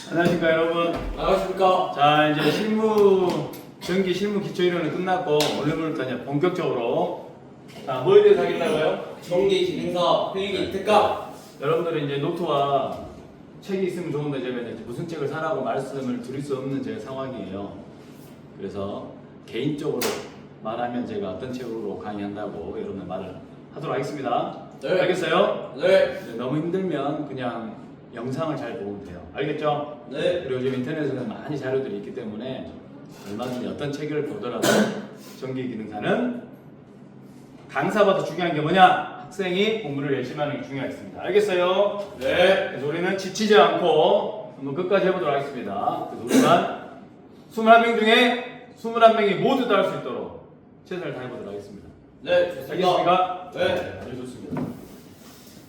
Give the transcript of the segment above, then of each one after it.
안녕하십니까 여러분. 안녕하십니까. 자, 이제 전기 실무 기초 이론은 끝났고 오늘부터 이제 본격적으로 뭐에 대해서 하겠다고요? 전기 기능사 필기 특강. 여러분들이 이제 노트와 책이 있으면 좋은데 제가 이제 무슨 책을 사라고 말씀을 드릴 수 없는 제 상황이에요. 그래서 개인적으로 말하면 제가 어떤 책으로 강의한다고 여러분들 말을 하도록 하겠습니다. 네. 알겠어요? 네. 너무 힘들면 그냥 영상을 잘 보면 돼요. 알겠죠? 네. 그리고 요즘 인터넷에는 많이 자료들이 있기 때문에 얼마든지 어떤 책을 보더라도 전기 기능사는 강사보다 중요한 게 뭐냐? 학생이 공부를 열심히 하는 게 중요하겠습니다. 알겠어요? 네. 그래서 우리는 지치지 않고 한번 끝까지 해보도록 하겠습니다. 그래서 우리가 21명 중에 21명이 모두 다 할 수 있도록 최선을 다해보도록 하겠습니다. 네. 좋습니다. 알겠습니까? 네. 아주 좋습니다.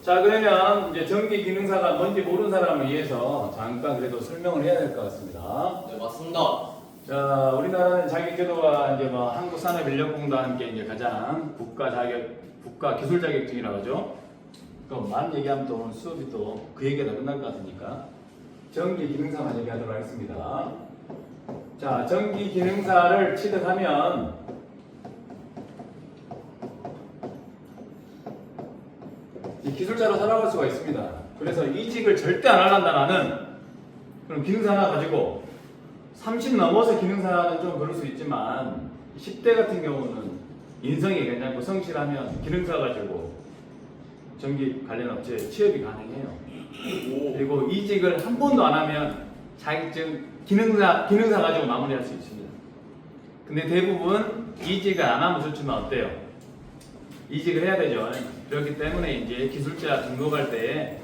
자, 그러면 이제 전기 기능사가 뭔지 모르는 사람을 위해서 잠깐 그래도 설명을 해야 될 것 같습니다. 네, 맞습니다. 자, 우리나라는 자격제도가 이제 뭐 한국산업인력공단과 함께 이제 가장 국가 기술 자격증이라고 하죠. 또 많은 얘기하면 또 오늘 수업이 또 그 얘기가 다 끝날 것 같으니까 전기 기능사만 얘기하도록 하겠습니다. 자, 전기 기능사를 취득하면 이 기술자로 살아갈 수가 있습니다. 그래서 이직을 절대 안 하란다 나는. 그럼 기능사 하나 가지고 30 넘어서 기능사는 좀 그럴 수 있지만 10대 같은 경우는 인성이 괜찮고 성실하면 기능사 가지고 전기 관련 업체에 취업이 가능해요. 그리고 이직을 한 번도 안 하면 자격증 기능사 가지고 마무리할 수 있습니다. 근데 대부분 이직을 안 하면 좋지만 어때요? 이직을 해야 되죠. 그렇기 때문에 이제 기술자 등록할 때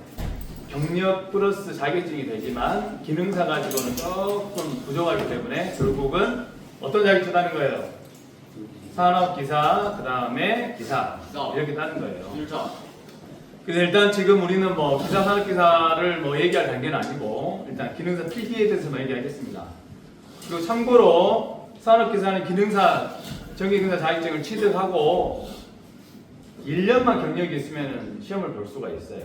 경력 플러스 자격증이 되지만 기능사 가지고는 조금 부족하기 때문에 결국은 어떤 자격증 따는 거예요? 산업기사, 그 다음에 기사 이렇게 따는 거예요. 기술자. 그래서 일단 지금 우리는 뭐 기사, 산업기사를 뭐 얘기할 단계는 아니고 일단 기능사 필기에 대해서만 얘기하겠습니다. 그리고 참고로 산업기사는 전기기능사 자격증을 취득하고 1년만 경력이 있으면 시험을 볼 수가 있어요.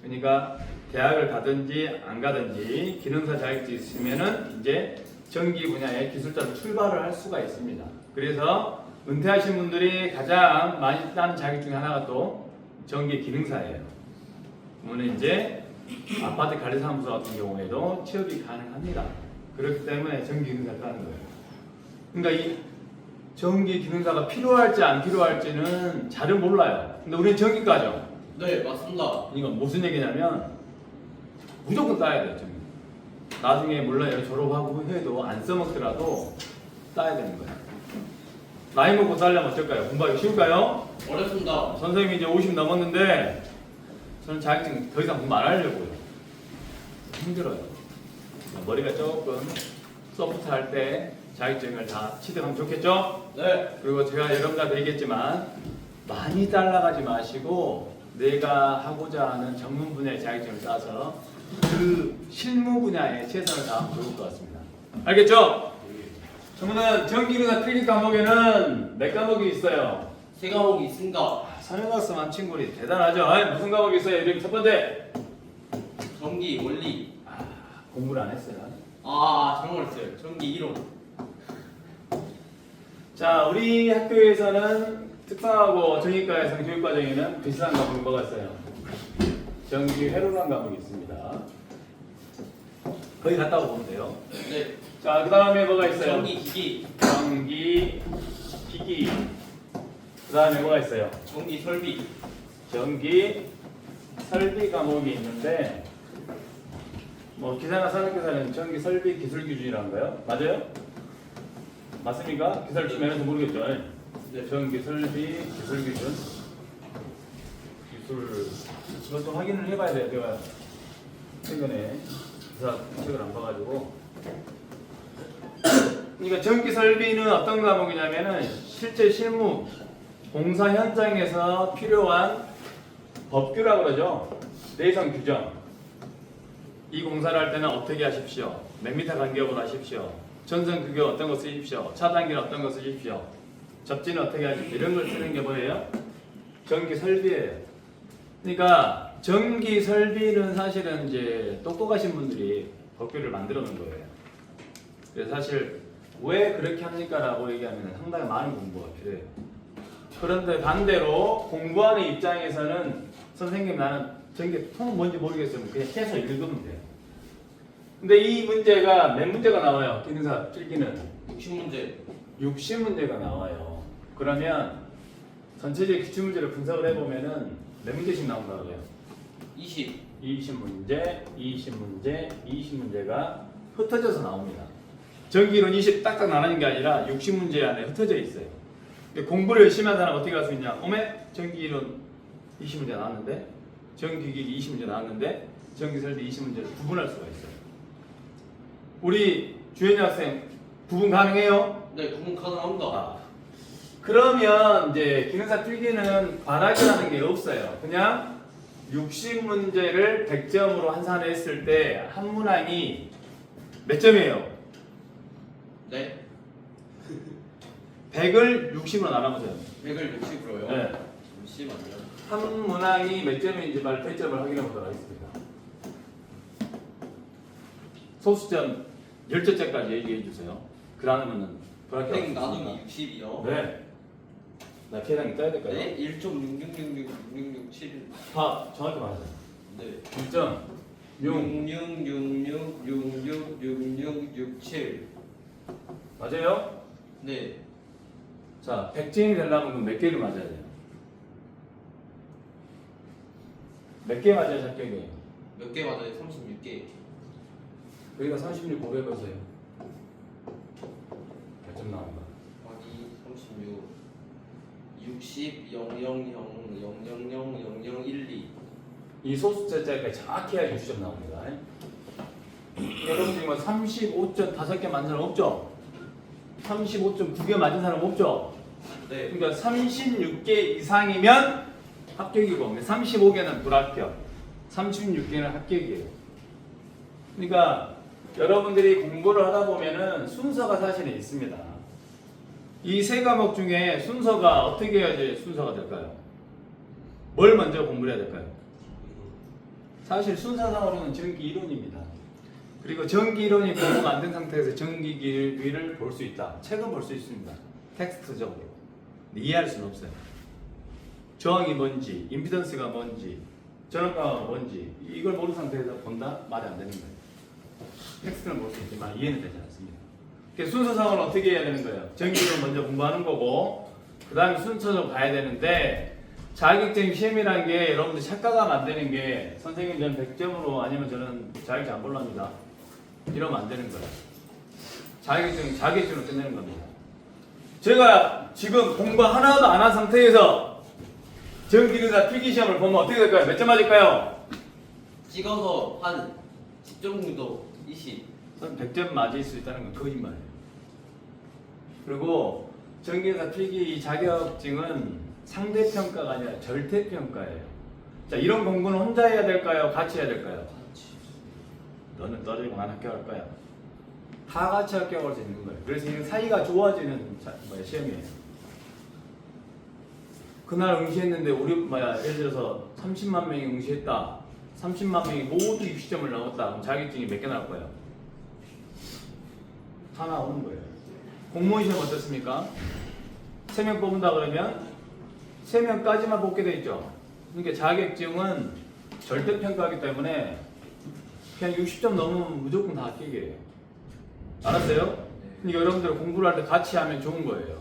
그러니까 대학을 가든지 안 가든지 기능사 자격증이 있으면은 이제 전기 분야의 기술자로 출발을 할 수가 있습니다. 그래서 은퇴하신 분들이 가장 많이 따는 자격 중에 하나가 또 전기 기능사예요. 그러면 이제 아파트 관리사무소 같은 경우에도 취업이 가능합니다. 그렇기 때문에 전기 기능사를 따는 거예요. 그러니까 이 전기 기능사가 필요할지 안 필요할지는 잘은 몰라요. 근데 우리는 전기과죠. 네, 맞습니다. 이건 무슨 얘기냐면 무조건 따야 돼요. 전기. 나중에 물론 졸업하고 해도 안 써먹더라도 따야 되는 거예요. 나이 먹고 따려면 어떨까요? 공부하기 쉬울까요? 어렵습니다. 선생님이 이제 50 넘었는데 저는 자격증 더 이상 공부 안 하려고요. 힘들어요. 머리가 조금 소프트할 때 자격증을 다 취득하면 좋겠죠? 네. 그리고 제가 여러분들한테 얘기했지만 많이 따라가지 마시고 내가 하고자 하는 전문 분야의 자격증을 따서 그 실무 분야에 최선을 다하면 좋을 것 같습니다. 알겠죠? 그러면 전기기능사 필기 과목에는 몇 과목이 있어요? 세 과목이 있습니다. 설명학습한 친구들이 대단하죠? 아니, 무슨 과목이 있어요? 이렇게 첫 번째 전기 원리. 공부를 안 했어요. 정말 있어요. 전기 이론. 자, 우리 학교에서는 특성하고 전기과에서는 교육과정에는 비슷한 과목이 뭐가 있어요? 전기 회로라는 과목이 있습니다. 거의 같다고 보면 돼요. 네. 자, 그 다음에 뭐가 있어요? 전기 기기. 전기 기기. 그 다음에 뭐가 있어요? 전기 설비. 전기 설비 과목이 있는데 뭐 기사나 산업기사는 전기 설비 기술 기준이라는 거예요? 맞아요? 맞습니까? 기사를 치면서 모르겠죠? 네. 전기 설비 기술 기준 이것도 확인을 해봐야 돼요. 제가 최근에 기사 책을 안 봐가지고. 그러니까 전기 설비는 어떤 과목이냐면은 실제 실무 공사 현장에서 필요한 법규라고 그러죠. 내성 규정. 이 공사를 할 때는 어떻게 하십시오. 몇 미터 간격으로 하십시오. 전선 규격 어떤 거 쓰십시오. 차단기는 어떤 거 쓰십시오. 접지는 어떻게 하십시오. 이런 걸 쓰는 게 뭐예요? 전기 설비예요. 그러니까 전기 설비는 사실은 이제 똑똑하신 분들이 법규를 만들어 놓은 거예요. 그래서 사실 왜 그렇게 합니까라고 얘기하면 상당히 많은 공부가 필요해요. 그런데 반대로 공부하는 입장에서는 선생님 나는 전개 통 뭔지 모르겠으면 그냥 해서 읽으면 돼요. 근데 이 문제가 몇 문제가 나와요? 기능사 필기는 60문제. 60문제가 나와요. 그러면 전체적인 기출문제를 분석을 해보면은 몇 문제씩 나온다 그래요? 20문제, 20문제, 20문제가 흩어져서 나옵니다. 전기론 20 딱딱 나누는 게 아니라 60문제 안에 흩어져 있어요. 공부를 열심히 하는 사람 어떻게 할 수 있냐? 어메? 전기론 20문제 나왔는데 전기기기 20문제 나왔는데 전기설비 20문제를 구분할 수가 있어요. 우리 주현이 학생 구분 가능해요? 네, 구분 가능합니다. 그러면 이제 기능사 필기는 관학이라는 게 없어요. 그냥 60문제를 100점으로 환산했을 때 한 문항이 몇 점이에요? 네. 100을 60으로 나눠보세요. 100을 60으로요? 네. 잠시만요. 한 문항이 몇 점인지 말 배점을 확인해 보도록 하겠습니다. 소수점 10점까지 얘기해 주세요. 그러면은 100 나누기 60이요? 네. 나 계산기 떠야 될까요? 네, 1.6666667. 다 정확히 말하세요. 네. 1점 6 6666666667. 맞아요? 네. 자, 100점이 되려면 그럼 몇 개를 맞아야 돼요? 몇 개 맞아야 합격이에요? 몇 개 맞아요? 36개. 여기가 36 500에서요. 몇 점 나온다? 아니 36 60 000 000 0012. 이 소수자가 정확히 해야 60점 나옵니다. 여러분 지금 35점 5개 맞은 사람 없죠? 35점 2개 맞은 사람 없죠? 네. 그러니까 36개 이상이면 합격이고 35개는 불합격, 36개는 합격이에요. 그러니까 여러분들이 공부를 하다 보면은 순서가 사실은 있습니다. 이 세 과목 중에 순서가 어떻게 해야지 순서가 될까요? 뭘 먼저 공부를 해야 될까요? 사실 순서상으로는 전기 이론입니다. 그리고 전기 이론이 공부가 안 된 상태에서 전기기를 볼 수 있다. 책은 볼 수 있습니다. 텍스트적으로. 근데 이해할 수는 없어요. 저항이 뭔지, 임피던스가 뭔지, 전압가가 뭔지 이걸 모르는 상태에서 본다? 말이 안 되는 거예요. 텍스트는 볼 수 있지만 이해는 되지 않습니다. 그래서 순서상으로 어떻게 해야 되는 거예요? 전기를 먼저 공부하는 거고 그 다음에 순서적으로 가야 되는데 자격증 시험이라는 게 여러분들 착각하면 안 되는 게 선생님 저는 100점으로 아니면 저는 자격증 안 볼랍니다. 이러면 안 되는 거예요. 자격증으로 끝내는 겁니다. 제가 지금 공부 하나도 안 한 상태에서 전기능사 필기시험을 보면 어떻게 될까요? 몇 점 맞을까요? 찍어서 한 10점 정도 20. 100점 맞을 수 있다는 건 거짓말이에요. 그리고 전기능사 필기 이 자격증은 상대평가가 아니라 절대평가예요. 자, 이런 공부는 혼자 해야 될까요? 같이 해야 될까요? 너는 떨어지고 난 합격할 거야. 다 같이 합격할 수 있는 거예요. 그래서 이는 사이가 좋아지는 시험이에요. 그날 응시했는데 우리 예를 들어서 30만 명이 응시했다. 30만 명이 모두 입시점을 넣었다. 그럼 자격증이 몇 개 나올 거예요? 다 나오는 거예요. 공무원 시험 어떻습니까? 3명 뽑는다 그러면 3명까지만 뽑게 돼 있죠. 그러니까 자격증은 절대평가하기 때문에 그냥 60점 넘으면 무조건 다 합격이에요. 알았어요? 그러니까 여러분들 공부를 할 때 같이 하면 좋은 거예요.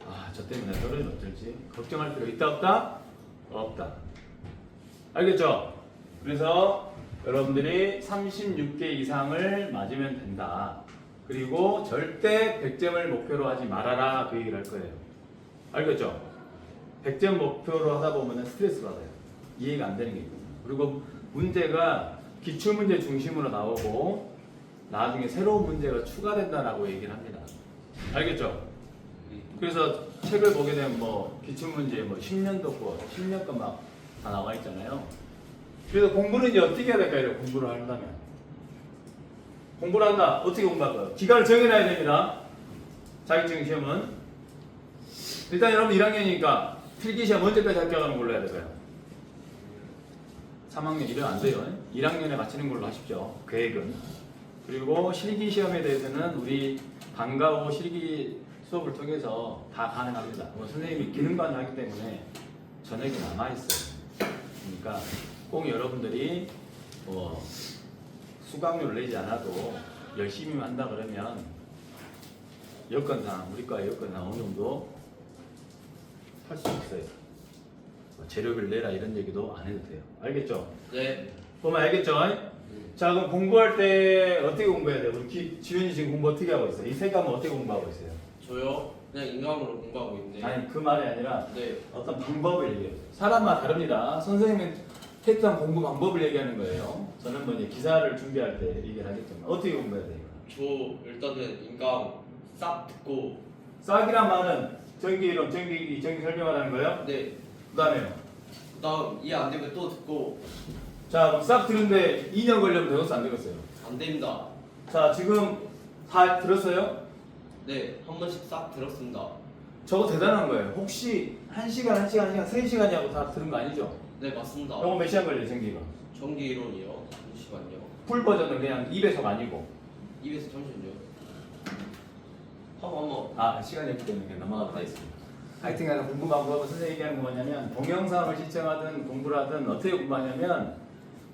아, 저 때문에 떨어지면 어쩔지? 걱정할 필요 있다 없다? 없다. 알겠죠? 그래서 여러분들이 36개 이상을 맞으면 된다. 그리고 절대 100점을 목표로 하지 말아라. 그 얘기를 할 거예요. 알겠죠? 100점 목표로 하다 보면 스트레스 받아요. 이해가 안 되는 게 있거든요. 그리고 문제가 기출문제 중심으로 나오고 나중에 새로운 문제가 추가된다라고 얘기를 합니다. 알겠죠? 그래서 책을 보게 되면 뭐 기출문제 뭐 10년도 거, 10년 거 막 다 나와 있잖아요. 그래서 공부는 이제 어떻게 해야 될까요? 공부를 하려면 공부를 한다. 어떻게 공부할까요? 기간을 정해놔야 됩니다. 자격증 시험은 일단 여러분 1학년이니까 필기시험 언제까지 합격하는 걸로 해야 될까요? 3학년 이러면 안 돼요. 1학년에 마치는 걸로 하십시오. 계획은. 그리고 실기 시험에 대해서는 우리 방과 후 실기 수업을 통해서 다 가능합니다. 뭐 선생님이 기능반 하기 때문에 저녁에 남아있어요. 그러니까 꼭 여러분들이 뭐 수강료를 내지 않아도 열심히 한다 그러면 여건상 우리과 여건상 어느 정도 할 수 있어요. 뭐 재료비를 내라 이런 얘기도 안 해도 돼요. 알겠죠? 네. 보면 알겠죠? 자 그럼 공부할 때 어떻게 공부해야 돼요? 우리 지윤이 지금 공부 어떻게 하고 있어요? 이 세 과목 어떻게 공부하고 있어요? 저요? 그냥 인강으로 공부하고 있는데. 아니 그 말이 아니라 네. 어떤 방법을 얘기해요. 사람마다 다릅니다. 선생님은 택한 공부 방법을 얘기하는 거예요. 저는 뭐 이제 기사를 준비할 때 얘기를 하기 때문에 어떻게 공부해야 돼요? 저 일단은 인강 싹 듣고. 싹이란 말은 전기 이론, 전기 설명하라는 거예요? 네. 그 다음에요. 그다음 이해 안 되면 또 듣고. 자 그럼 싹 들은데 2년 걸리면 되겠어 안 되겠어요? 안 됩니다. 자 지금 다 들었어요? 네. 한 번씩 싹 들었습니다. 저거 대단한 거예요. 혹시 1시간, 3시간이라고 다 들은 거 아니죠? 네, 맞습니다. 이거 몇 시간 걸려요, 전기가? 전기 이론이요. 잠시만요. 풀 버전은 그냥 입에서가 아니고. 입에서 잠시만요. 한번. 아, 시간이 없기 때문에 그냥 넘어가다 있습니다. 하여튼 간에 공부 방법은 선생님이 얘기하는 거 뭐냐면 동영상을 시청하든 공부를 하든 어떻게 공부하냐면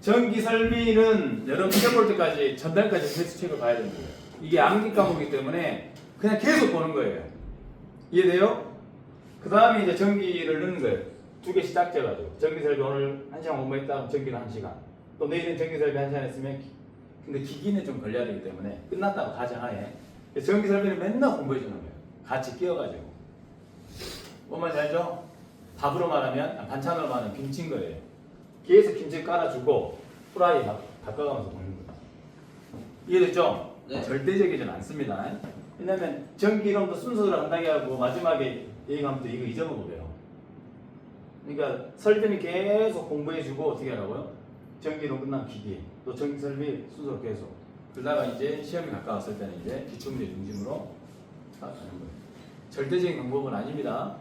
전기 설비는 여러분 시험 볼 때까지 전달까지 테스트 책을 봐야 되는 거예요. 이게 암기 과목이기 때문에 그냥 계속 보는 거예요. 이해돼요? 그 다음에 이제 전기를 넣는 거예요. 2개씩 짝져가지고 전기 설비 오늘 1시간 공부했다 전기는 1시간 또 내일은 전기 설비 1시간 했으면 근데 기기는 좀 걸려야 되기 때문에 끝났다고 가정하에 전기 설비는 맨날 공부해 주는 거예요. 같이 끼워가지고 뭔 말인지 알죠? 밥으로 말하면 반찬으로 말하면 김치인 거예요. 계속 김치 깔아주고 프라이 바꿔가면서 먹는 거예요. 이해됐죠? 네. 절대적이진 않습니다. 왜냐면 전기 이론도 순서대로 한다고 하고 마지막에 얘기하면 또 이거 잊어먹어요. 그러니까 설비는 계속 공부해주고 어떻게 하라고요? 전기 이론 끝나면 기기 또 전기 설비 순서로 계속 그러다가 이제 시험이 가까웠을 때는 이제 기초문제 중심으로 가는 거예요. 절대적인 방법은 아닙니다.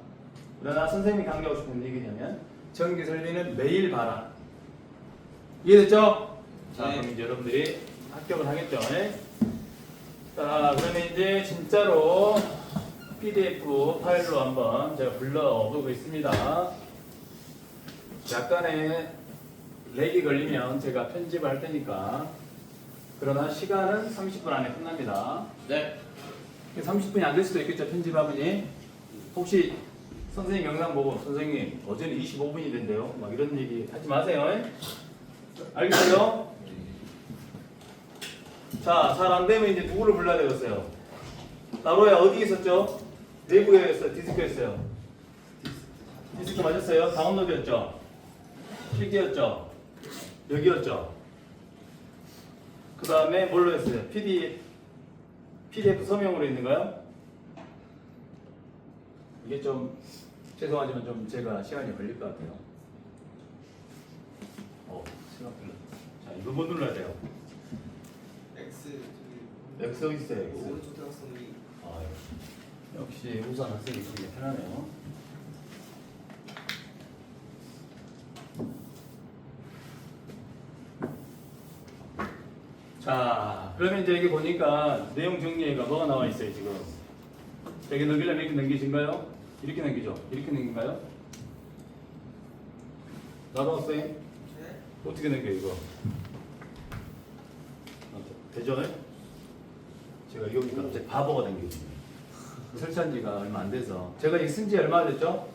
그러나 선생님이 강조하고 싶은 얘기냐면 전기 설비는 매일 봐라. 이해됐죠? 자, 네. 그럼 이제 여러분들이 합격을 하겠죠? 자, 그러면 이제 진짜로 PDF 파일로 한번 제가 불러보고 있습니다. 약간의 렉이 걸리면 제가 편집을 할 테니까 그러나 시간은 30분 안에 끝납니다. 네. 30분이 안 될 수도 있겠죠, 편집하분이. 혹시 선생님 영상 보고 선생님 어제는 25분이 된대요. 막 이런 얘기 하지 마세요. 알겠어요? 자, 잘 안 되면 이제 누구를 불러야 되겠어요? 나로야 어디 있었죠? 내부에였어요? 디스크였어요? 디스크 맞았어요? 다운로드였죠? 필기였죠? 여기였죠? 그 다음에 뭘로 했어요? PDF 서명으로 있는가요? 이게 좀 죄송하지만 좀 제가 시간이 걸릴 것 같아요. 생각보다. 자, 이거 뭐 눌러야 돼요? X 어디 있어요? X. 오른쪽 대각선이. 아, 역시 우선 학생이 있으니 편하네요. 자, 그러면 이제 여기 보니까 내용 정리가 뭐가 나와 있어요 지금. 여기 넘기려면 이렇게 넘기신가요? 이렇게 넘기죠? 이렇게 넘긴가요? 나도 쌤? 네. 어떻게 넘겨 이거? 되죠? 제가 여기 갑자기 바보가 생겼습니다. 설치한 지가 얼마 안 돼서 제가 이거 쓴 지 얼마 됐죠?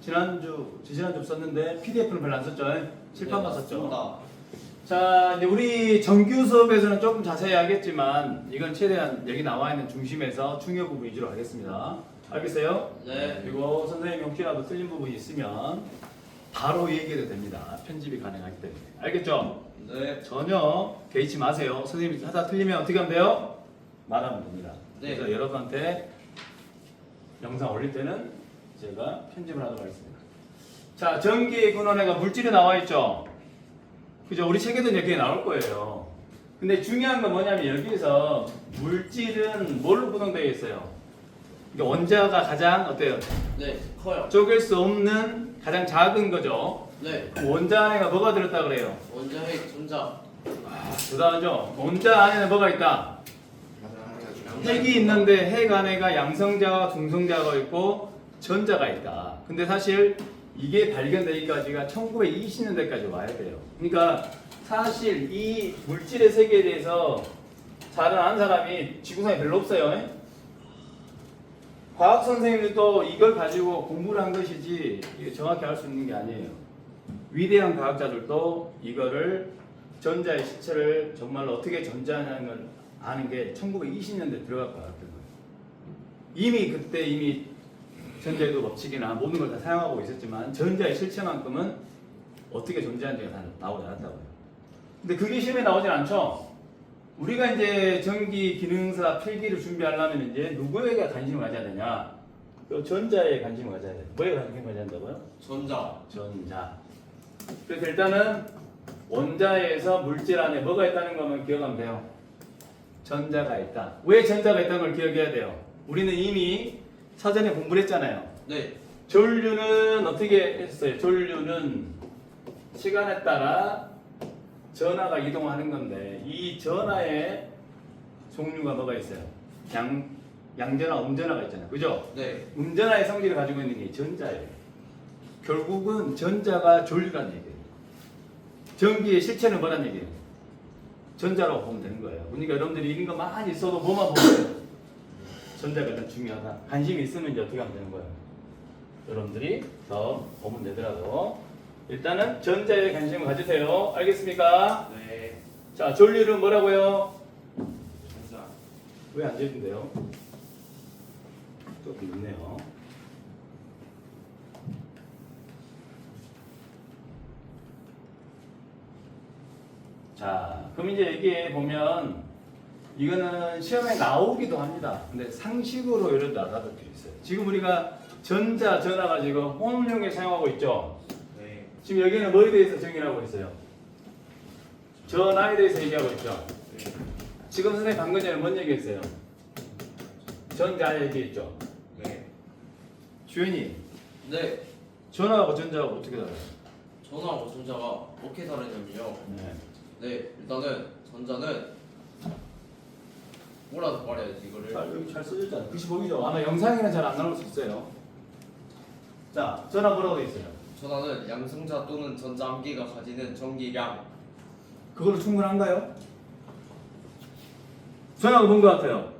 지난주 썼는데 PDF는 별로 안 썼죠? 칠판만 썼죠? 맞습니다. 자, 이제 우리 정규 수업에서는 조금 자세히 하겠지만 이건 최대한 여기 나와 있는 중심에서 중요 부분 위주로 하겠습니다. 알겠어요? 네. 그리고 선생님이 혹시라도 틀린 부분이 있으면 바로 얘기해도 됩니다. 편집이 가능하기 때문에. 알겠죠? 네. 전혀 개의치 마세요. 선생님이 하다 틀리면 어떻게 하면 돼요? 말하면 됩니다. 네. 그래서 여러분한테 영상 올릴 때는 제가 편집을 하도록 하겠습니다. 자, 전기 근원에가 물질이 나와 있죠? 그죠? 우리 책에도 이제 그게 나올 거예요. 근데 중요한 건 뭐냐면 여기서 물질은 뭘로 구성되어 있어요? 그러니까 원자가 가장 어때요? 네. 커요. 쪼갤 수 없는 가장 작은 거죠. 네. 그럼 원자 안에가 뭐가 들었다 그래요? 원자핵 전자. 대단하죠? 원자 안에는 뭐가 있다? 핵이 있는데 핵 안에가 양성자와 중성자가 있고 전자가 있다. 근데 사실 이게 발견되기까지가 1920년대까지 와야 돼요. 그러니까 사실 이 물질의 세계에 대해서 잘 아는 사람이 지구상에 별로 없어요. 과학 선생님들도 이걸 가지고 공부를 한 것이지 이게 정확히 알 수 있는 게 아니에요. 위대한 과학자들도 이거를 전자의 실체를 정말로 어떻게 존재하냐는 걸 아는 게 1920년대 들어가고 알았던 거예요. 이미 전자의도 법칙이나 모든 걸 다 사용하고 있었지만 전자의 실체만큼은 어떻게 존재하는지가 다 나오지 않았다고요. 근데 그게 시험에 나오진 않죠. 우리가 이제 전기 기능사 필기를 준비하려면 이제 누구에게 관심을 가져야 되냐? 또 전자에 관심을 가져야 돼. 뭐에 관심을 가져야 한다고요? 전자. 그래서 일단은 원자에서 물질 안에 뭐가 있다는 것만 기억하면 돼요. 전자가 있다. 왜 전자가 있다는 걸 기억해야 돼요? 우리는 이미 사전에 공부를 했잖아요. 네. 전류는 어떻게 했어요? 전류는 시간에 따라 전하가 이동하는 건데 이 전하의 종류가 뭐가 있어요? 양전하, 음전하가 있잖아요. 그죠? 네. 음전하의 성질을 가지고 있는 게 전자예요. 결국은 전자가 전류라는 얘기예요. 전기의 실체는 뭐란 얘기예요? 전자라고 보면 되는 거예요. 그러니까 여러분들이 이런 거 많이 써도 뭐만 보면 전자가 일단 중요하다. 관심이 있으면 이제 어떻게 하면 되는 거예요? 여러분들이 더 보면 되더라도 일단은 전자에 관심을 가지세요. 알겠습니까? 네. 자, 전류는 뭐라고요? 전자. 왜 안 되는데요? 조금 있네요. 자, 그럼 이제 여기에 보면 이거는 시험에 나오기도 합니다. 근데 상식으로 예를 들어 알아둘 게 있어요. 지금 우리가 전자, 전화가 지금 혼용에 사용하고 있죠. 네. 지금 여기는 뭐에 대해서 정의를 하고 있어요? 전화에 대해서 얘기하고 있죠. 네. 지금 선생님 방금 전에 뭔 얘기했어요? 전자 얘기했죠. 네. 주연이 네. 전화하고 전자하고 어떻게 달라요? 전하고 전자가 어떻게 다르냐면요. 네. 네. 일단은 전자는 뭐라도 말해야지 이거를. 여기 잘 써졌잖아요. 글씨 보이죠? 아마 영상에는 잘 안 나올 수 있어요. 자, 전화 뭐라고 돼 있어요? 전하는 양성자 또는 전자 한 개가 가지는 전기량. 그걸로 충분한가요? 전화가 뭔 것 같아요?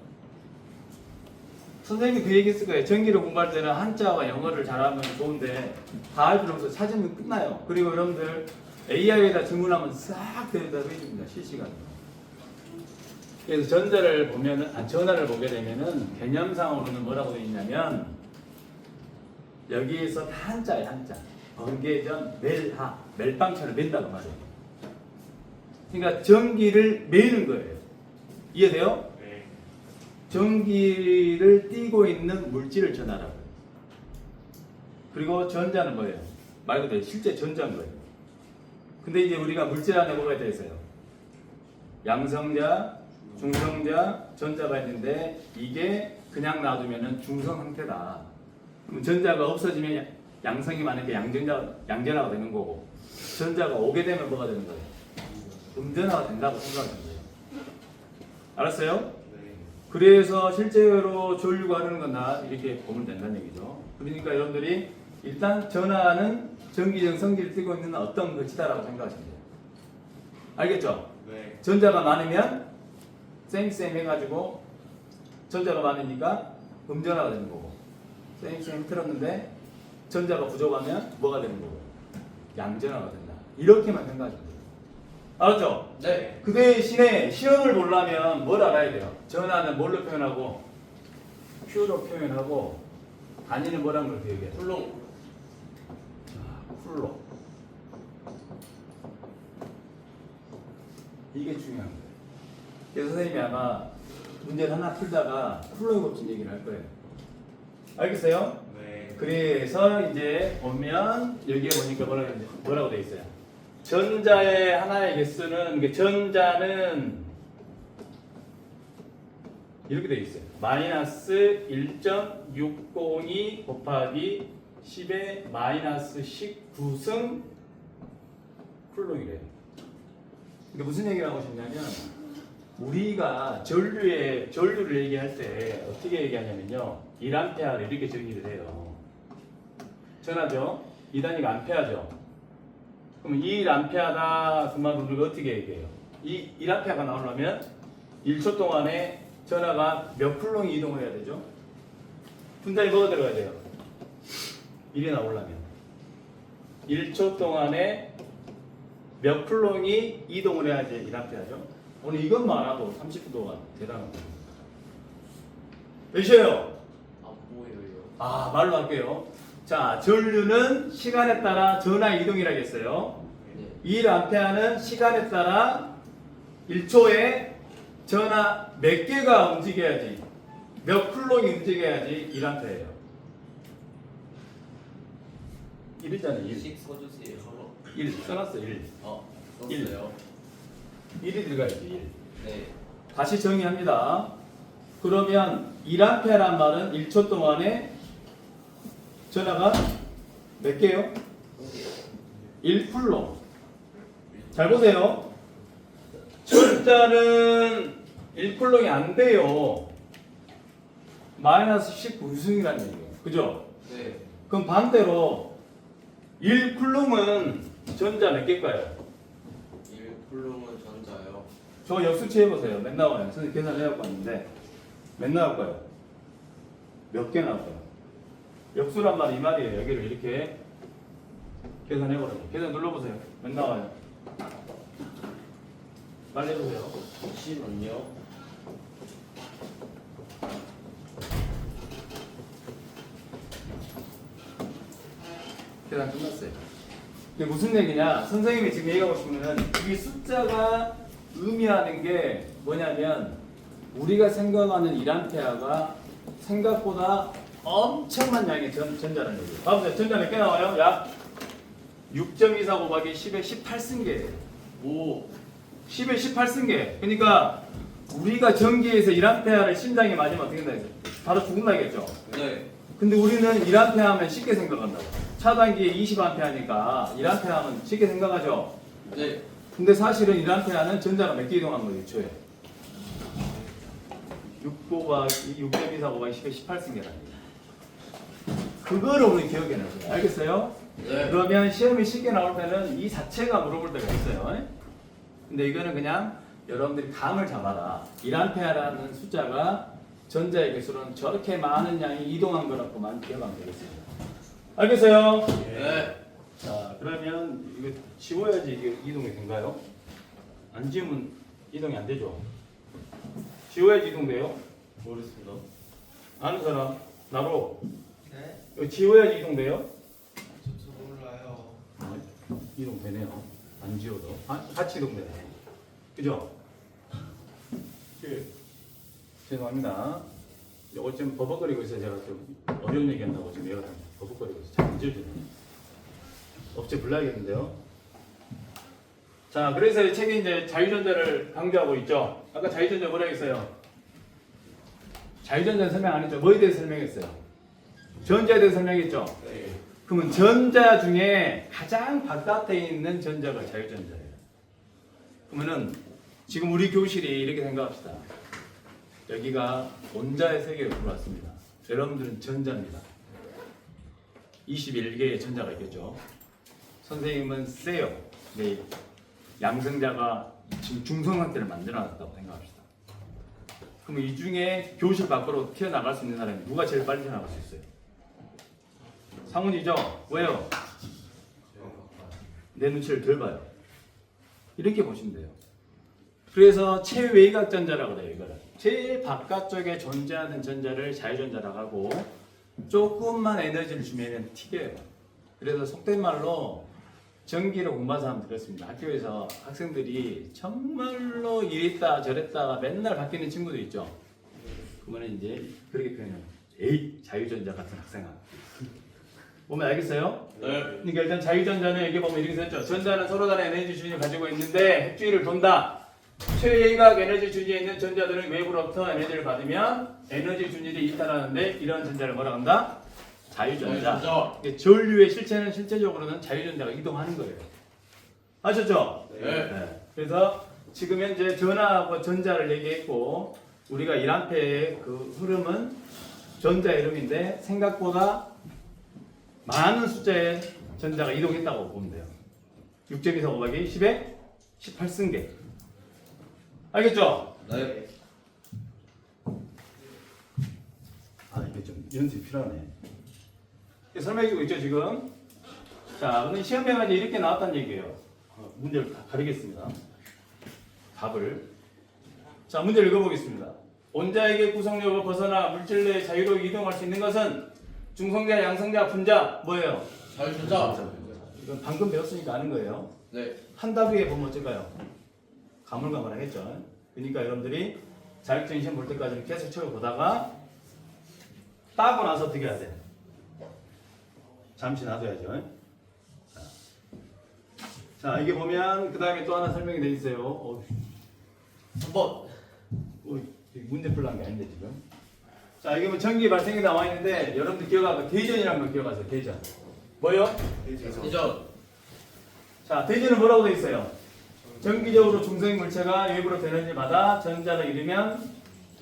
선생님이 그 얘기 했을 거예요. 전기를 공부할 때는 한자와 영어를 잘하면 좋은데 다 할 필요 없어요. 찾으면 끝나요. 그리고 여러분들 AI에다 질문하면 싹 대답해 줍니다. 실시간으로. 그래서 전자를 보면은, 전화를 보게 되면은 개념상으로는 뭐라고 되어 있냐면 여기에서 다 한자예요. 한자. 번개전, 멜하, 멜빵처럼 맨다고 말이에요. 그러니까 전기를 매는 거예요. 이해돼요? 네. 전기를 띠고 있는 물질을 전하라고. 그리고 전자는 뭐예요? 말 그대로 실제 전자인 거예요. 근데 이제 우리가 물질 안에 뭐가 되어 있어요? 양성자, 중성자, 전자가 있는데 이게 그냥 놔두면 중성 상태다. 그럼 전자가 없어지면 양성이 많은 게 양전하가 되는 거고 전자가 오게 되면 뭐가 되는 거예요? 음전하가 된다고 생각하면 돼요. 알았어요? 네. 그래서 실제로 전류가 흐르는 건 다 이렇게 보면 된다는 얘기죠. 그러니까 여러분들이 일단 전하는 전기적 성질을 띠고 있는 어떤 것이다라고 생각하시면 돼요. 알겠죠? 네. 전자가 많으면 쌩쌩 해가지고 전자가 많으니까 음전하가 되는 거고 쌩쌩 틀었는데 전자가 부족하면 뭐가 되는 거고 양전하가 된다. 이렇게만 생각하시면 돼요. 알았죠? 네. 그 대신에 시험을 보려면 뭘 알아야 돼요? 전하는 뭘로 표현하고 Q로 표현하고 단위는 뭐라는 걸 기억해야 돼요? 쿨롱. 쿨로. 이게 중요한 거예요. 그래서 선생님이 아마 문제를 하나 풀다가 쿨로의 법칙 얘기를 할 거예요. 알겠어요? 네. 그래서 이제 보면 여기에 보니까 뭐라고 돼 있어요? 전자의 하나의 개수는 전자는 이렇게 돼 있어요. 마이너스 1.602 곱하기 10의 마이너스 19승 쿨롱이래요. 근데 무슨 얘기를 하고 싶냐면 우리가 전류를 얘기할 때 어떻게 얘기하냐면요. 1A를 이렇게 정의를 해요. 전하죠. 이 단위가 암페어죠. 그럼 1A다 그 말은 우리가 어떻게 얘기해요? 이 1A가 나오려면 1초 동안에 전하가 몇 쿨롱이 이동을 해야 되죠? 분자에 뭐가 들어가야 돼요? 1이 나오려면 1초 동안에 몇 쿨롱이 이동을 해야지 1A죠? 오늘 이것만 알아도 30분 동안 대단한 거예요. 몇이에요? 안 보여요. 아, 말로 할게요. 자, 전류는 시간에 따라 전하 이동이라고 했어요. 네. 1A는 시간에 따라 1초에 전하 몇 개가 움직여야지, 몇 쿨롱이 움직여야지 1A예요. 1이잖아요. 1. 식 써주세요. 1 써놨어. 1. 썼어요. 1이 들어가야지. 1. 네. 다시 정의합니다. 그러면 1A란 말은 1초 동안에 전하가 몇 개요? 1쿨롱. 잘 보세요. 전자는 1쿨롱이 안 돼요. 마이너스 19유승이라는 얘기예요. 그죠? 네. 그럼 반대로 1쿨롱은 전자 몇 개일까요? 1쿨롱은 전자요. 저 역수치 해보세요. 몇 나와요? 선생님 계산해갖고 왔는데 몇 나올까요? 몇 개 나올까요? 역수란 말이 이 말이에요. 여기를 이렇게 계산해보라고. 계산 눌러보세요. 몇 나와요? 빨리 해보세요. 잠시만요. 계산 끝났어요. 이게 무슨 얘기냐? 선생님이 지금 얘기하고 싶은 거는 이 숫자가 의미하는 게 뭐냐면 우리가 생각하는 1A가 생각보다 엄청난 양의 전자라는 얘기예요. 봐보세요. 전자 몇 개 나와요? 약 6.24 곱하기 10의 18승계예요. 오. 10의 18승계. 그러니까 우리가 전기에서 1A를 심장에 맞으면 어떻게 된다 했어요? 바로 죽는다겠죠? 네. 근데 우리는 1A 하면 쉽게 생각한다고. 차단기에 20A니까 1A 하면 쉽게 생각하죠? 네. 근데 사실은 1A는 전자가 몇 개 이동한 거예요, 초에? 6.24 곱하기 10의 18승계라는 거예요. 그거를 우리 기억해내야 돼요. 알겠어요? 네. 그러면 시험이 쉽게 나올 때는 이 자체가 물어볼 때가 있어요. 근데 이거는 그냥 여러분들이 감을 잡아라. 1A라는 숫자가 전자의 개수로는 저렇게 많은 양이 이동한 거라고만 기억하면 되겠습니다. 알겠어요? 네. 자, 그러면 이거 지워야지 이게 이동이 된가요? 안 지우면 이동이 안 되죠? 지워야지 이동돼요? 모르겠습니다. 아는 사람? 나로. 네. 이거 지워야지 이동돼요? 저 몰라요. 이동되네요. 안 지워도. 같이 이동되네. 그죠? 죄송합니다. 요거 좀 버벅거리고 있어요. 제가 좀 어려운 얘기 한다고 지금 얘가 버벅거리고 있어요. 잘 안 지워지네. 업체 불러야겠는데요. 자, 그래서 이 책에 이제 자유전자를 강조하고 있죠. 아까 자유전자 뭐라 했어요? 자유전자 설명 안 했죠? 뭐에 대해서 설명했어요? 전자에 대해서 설명했죠? 네. 그러면 전자 중에 가장 바깥에 있는 전자가 자유전자예요. 그러면은 지금 우리 교실이 이렇게 생각합시다. 여기가 원자의 세계로 들어왔습니다. 여러분들은 전자입니다. 21개의 전자가 있겠죠. 선생님은 세요. 네. 양성자가 지금 중성 상태를 만들어놨다고 생각합시다. 그럼 이 중에 교실 밖으로 튀어나갈 수 있는 사람이 누가 제일 빨리 튀어나갈 수 있어요? 상훈이죠? 왜요? 내 눈치를 덜 봐요. 이렇게 보시면 돼요. 그래서 최외곽 전자라고 그래요. 이거를 제일 바깥쪽에 존재하는 전자를 자유전자라고 하고 조금만 에너지를 주면 튀겨요. 그래서 속된 말로 전기를 공부한 사람 들었습니다. 학교에서 학생들이 정말로 이랬다 저랬다가 맨날 바뀌는 친구들 있죠. 그러면 이제 그렇게 표현해요. 에이 자유전자 같은 학생아. 보면 알겠어요? 네. 그러니까 일단 자유전자는 여기 보면 이렇게 썼죠. 전자는 서로 다른 에너지 주위를 가지고 있는데 핵주위를 돈다. 최외곽 에너지 주위에 있는 전자들은 외부로부터 에너지를 받으면 에너지 준위를 이탈하는데 이런 전자를 뭐라 한다? 자유전자. 전류의 실체는 실제적으로는 자유전자가 이동하는 거예요. 아셨죠? 네. 그래서 지금 현재 전하고 전자를 얘기했고 우리가 1A의 그 흐름은 전자 이름인데 생각보다 많은 숫자의 전자가 이동했다고 보면 돼요. 6.24 곱하기 10에 18승계. 알겠죠? 네. 아 이게 좀 연습이 필요하네. 설명해주고 있죠 지금. 자, 그럼 시험에가 이제 이렇게 나왔다는 얘기예요. 문제를 가리겠습니다. 답을. 자, 문제를 읽어보겠습니다. 원자에게 구성력을 벗어나 물질 내에 자유롭게 이동할 수 있는 것은 중성자, 양성자, 분자 뭐예요? 자유전자. 이건 방금 배웠으니까 아는 거예요. 네. 한 답 위에 보면 어쩔까요? 가물가물하겠죠. 그러니까 여러분들이 자격증 시험 볼 때까지는 계속 쳐보다가 따고 나서 어떻게 해야 돼? 잠시 놔둬야죠. 자, 이게 보면 그 다음에 또 하나 설명이 돼 있어요. 3번. 문제 풀란 게 아닌데 지금. 자, 이게 뭐 전기 발생이 나와 있는데 여러분들 기억하고 대전이라는 걸 기억하세요. 대전. 뭐요? 대전. 자, 대전은 뭐라고 돼 있어요? 정기적으로 중성 물체가 외부로 되는지마다 전자를 잃으면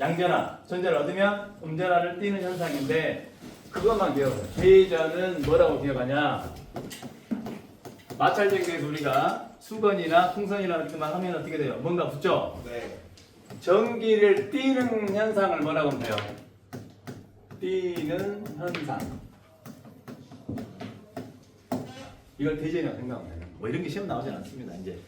양전하, 전자를 얻으면 음전하를 띠는 현상인데 그것만 기억하세요. 대전은 뭐라고 기억하냐? 마찰전기에서 우리가 수건이나 풍선이나 이렇게만 하면 어떻게 돼요? 뭔가 붙죠? 네. 전기를 띠는 현상을 뭐라고 하면 돼요? 띠는 현상. 이걸 대전이라고 생각하면 돼요. 뭐 이런 게 시험 나오지 않습니다. 이제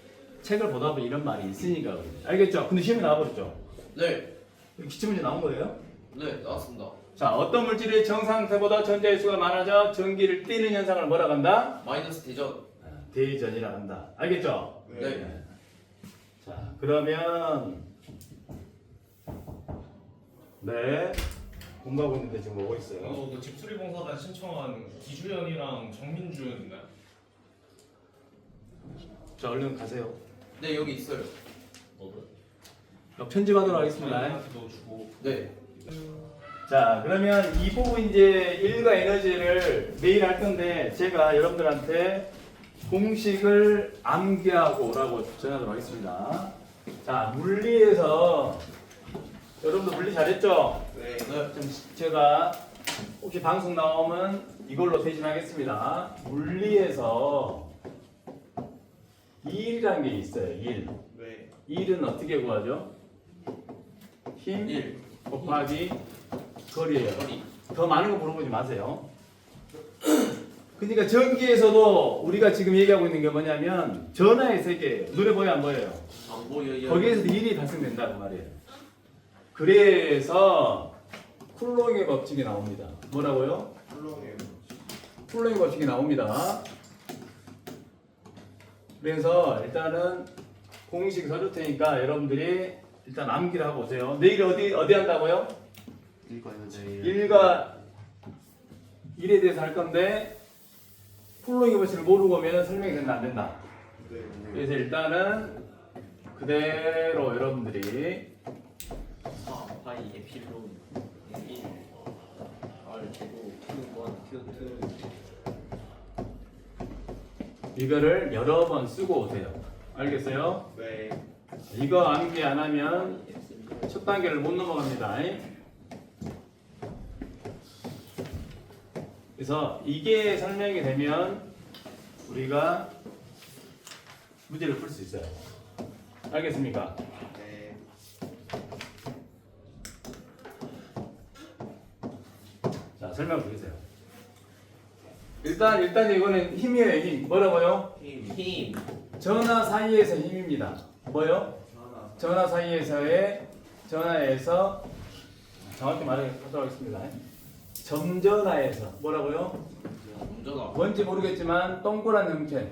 책을 보다 보면 이런 말이 있으니까 그래요. 알겠죠? 근데 시험에 나와버렸죠? 네. 기출문제 나온 거예요? 네, 나왔습니다. 자, 어떤 물질이 정상태보다 전자의 수가 많아져 전기를 띠는 현상을 뭐라고 한다? 마이너스 대전. 대전이라고 한다. 알겠죠? 네. 자, 그러면 네 공부하고 있는데 지금 오고 있어요. 그 집수리봉사단 신청한 기주연이랑 정민준 있나요? 자, 얼른 가세요. 네, 여기 있어요. 편집하도록 하겠습니다. 도 주고. 네. 자, 그러면 이 부분 이제 일과 에너지를 매일 할 건데 제가 여러분들한테 공식을 암기하고 오라고 전하도록 하겠습니다. 자, 물리에서 여러분들 물리 잘했죠? 네. 좀 제가 혹시 방송 나오면 이걸로 대신하겠습니다. 물리에서 일이라는 게 있어요. 일. 네. 일은 어떻게 구하죠? 힘 1. 곱하기 거리예요. 거리. 더 많은 거 물어보지 마세요. 그러니까 전기에서도 우리가 지금 얘기하고 있는 게 뭐냐면 전하의 세계, 눈에 보여 안 보여요? 안 보여요. 거기에서도 일이 발생된다 그 말이에요. 그래서 쿨롱의 법칙이 나옵니다. 뭐라고요? 쿨롱의 법칙이 나옵니다. 그래서 일단은 공식 써줄 테니까 여러분들이 일단 암기를 하고 오세요. 내일 어디 한다고요? 일과 일에 대해서 할 건데 쿨롱의 법칙을 모르고 오면 설명이 된다 안 된다. 그래서 일단은 그대로 여러분들이 4 파이 에필론 1 R 제곱 Q1 Q2. 이거를 여러 번 쓰고 오세요. 알겠어요? 네. 이거 암기 안 하면 첫 단계를 못 넘어갑니다. 그래서 이게 설명이 되면 우리가 문제를 풀 수 있어요. 알겠습니까? 네. 자, 설명 보세요. 일단 이거는 힘이에요, 힘. 뭐라고요? 힘. 전하 사이에서 힘입니다. 뭐요? 전하 사이에서의 전하에서 정확히 말하도록 하겠습니다. 점전하에서 뭐라고요? 운전아. 뭔지 모르겠지만 동그란 형체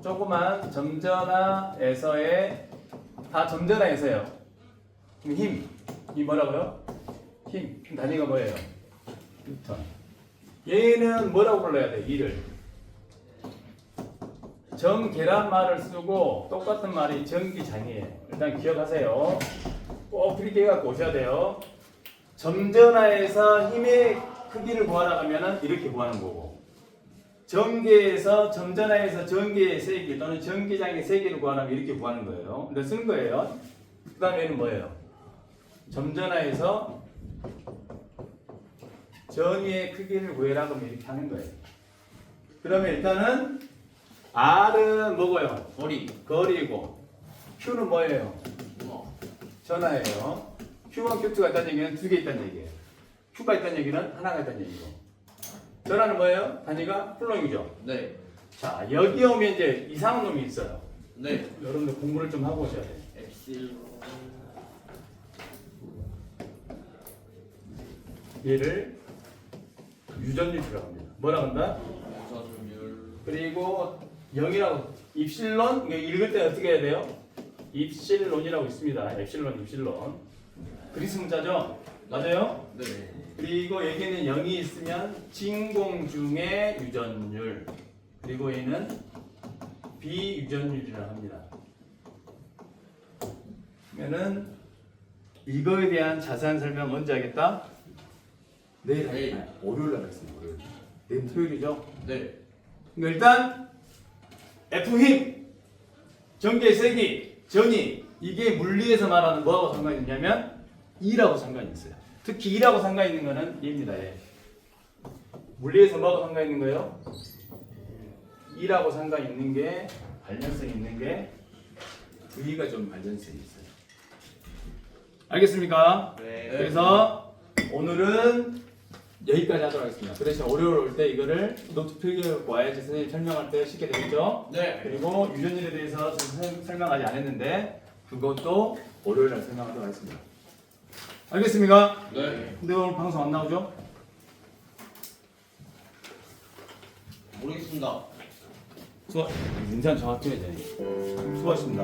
조그만 점전하에서의 다 점전하에서요. 그럼 힘. 이 뭐라고요? 힘. 단위가 뭐예요? 뉴턴. 얘는 뭐라고 불러야 돼? 이를 정계란말을 쓰고 똑같은 말이 전기장이에요. 일단 기억하세요. 꼭 그렇게 해갖고 오셔야 돼요. 점전하에서 힘의 크기를 구하라 하면은 이렇게 구하는 거고 전개에서 점전화에서 전개의 세기 또는 전기장의 세기를 구하라면 이렇게 구하는 거예요. 근데 쓰는 거예요. 그 다음에는 뭐예요? 점전화에서 전위의 크기를 구해라 그러면 이렇게 하는 거예요. 그러면 일단은 R은 뭐고요? 거리고 Q는 뭐예요? 전화예요. Q1, Q2가 있다는 얘기는 두 개 있다는 얘기예요. Q가 있다는 얘기는 하나가 있다는 얘기고. 전화는 뭐예요? 단위가 플롱이죠. 네. 자, 여기 오면 이제 이상한 놈이 있어요. 네. 여러분들 공부를 좀 하고 오셔야 돼요. 엡실론. 얘를 유전율이라고 합니다. 뭐라고 한다? 유전율. 그리고 0이라고 입실론 이게 읽을 때 어떻게 해야 돼요? 입실론이라고 있습니다. 입실론. 그리스 문자죠? 맞아요? 네. 그리고 여기는 0이 있으면 진공 중의 유전율. 그리고 얘는 비유전율이라고 합니다. 그러면은 이거에 대한 자세한 설명 언제 하겠다? 내일 하겠다. 월요일 날 하겠습니다. 월요일. 내일 토요일이죠? 네. 그러니까 일단 F 힘, 전기의 세기, 전위 이게 물리에서 말하는 뭐하고 상관이 있냐면 E라고 상관이 있어요. 특히 E라고 상관이 있는 거는 얘입니다. 얘. 물리에서 뭐하고 상관이 있는 거예요? E라고 상관이 있는 게 관련성이 있는 게 V가 좀 관련성이 있어요. 알겠습니까? 네. 그래서 오늘은 여기까지 하도록 하겠습니다. 그 대신 월요일 올 때 이거를 노트 필기해갖고 와야지 선생님 설명할 때 쉽게 되겠죠? 네. 그리고 유전율에 대해서 지금 설명 아직 안 했는데 그것도 월요일 날 설명하도록 하겠습니다. 알겠습니까? 네. 근데 오늘 방송 안 나오죠? 모르겠습니다. 인사는 정확히 해야 돼. 수고하셨습니다.